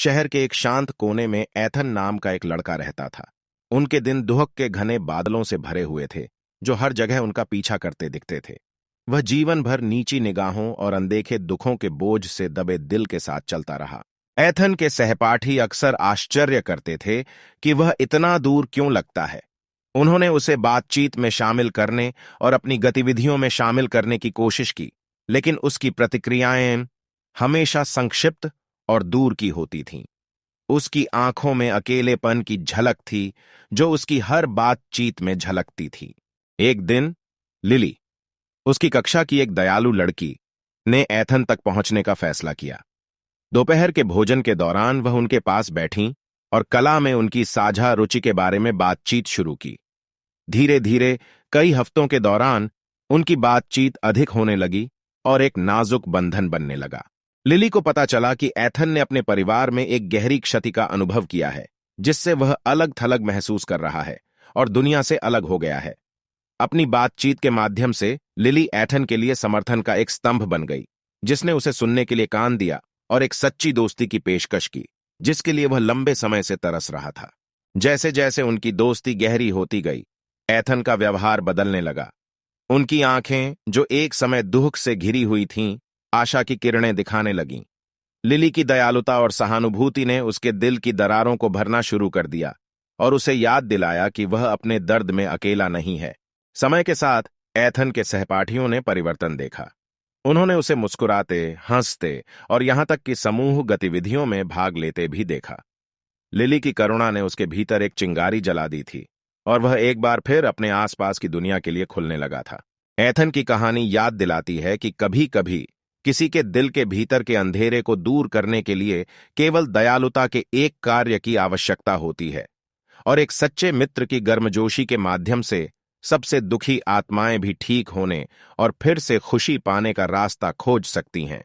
शहर के एक शांत कोने में एथन नाम का एक लड़का रहता था। उनके दिन दुहक के घने बादलों से भरे हुए थे, जो हर जगह उनका पीछा करते दिखते थे। वह जीवन भर नीची निगाहों और अनदेखे दुखों के बोझ से दबे दिल के साथ चलता रहा। एथन के सहपाठी अक्सर आश्चर्य करते थे कि वह इतना दूर क्यों लगता है। उन्होंने उसे बातचीत में शामिल करने और अपनी गतिविधियों में शामिल करने की कोशिश की, लेकिन उसकी प्रतिक्रियाएं हमेशा संक्षिप्त और दूर की होती थीं। उसकी आंखों में अकेलेपन की झलक थी, जो उसकी हर बातचीत में झलकती थी। एक दिन लिली, उसकी कक्षा की एक दयालु लड़की, ने एथन तक पहुंचने का फैसला किया। दोपहर के भोजन के दौरान वह उनके पास बैठीं और कला में उनकी साझा रुचि के बारे में बातचीत शुरू की। धीरे धीरे कई हफ्तों के दौरान उनकी बातचीत अधिक होने लगी और एक नाजुक बंधन बनने लगा। लिली को पता चला कि एथन ने अपने परिवार में एक गहरी क्षति का अनुभव किया है, जिससे वह अलग थलग महसूस कर रहा है और दुनिया से अलग हो गया है। अपनी बातचीत के माध्यम से लिली एथन के लिए समर्थन का एक स्तंभ बन गई, जिसने उसे सुनने के लिए कान दिया और एक सच्ची दोस्ती की पेशकश की, जिसके लिए वह लंबे समय से तरस रहा था। जैसे जैसे उनकी दोस्ती गहरी होती गई, एथन का व्यवहार बदलने लगा। उनकी आंखें, जो एक समय दुख से घिरी हुई थीं, आशा की किरणें दिखाने लगीं। लिली की दयालुता और सहानुभूति ने उसके दिल की दरारों को भरना शुरू कर दिया और उसे याद दिलाया कि वह अपने दर्द में अकेला नहीं है। समय के साथ एथन के सहपाठियों ने परिवर्तन देखा। उन्होंने उसे मुस्कुराते, हंसते और यहां तक कि समूह गतिविधियों में भाग लेते भी देखा। लिली की करुणा ने उसके भीतर एक चिंगारी जला दी थी और वह एक बार फिर अपने आसपास की दुनिया के लिए खुलने लगा था। एथन की कहानी याद दिलाती है कि कभी-कभी किसी के दिल के भीतर के अंधेरे को दूर करने के लिए केवल दयालुता के एक कार्य की आवश्यकता होती है, और एक सच्चे मित्र की गर्मजोशी के माध्यम से सबसे दुखी आत्माएं भी ठीक होने और फिर से खुशी पाने का रास्ता खोज सकती हैं।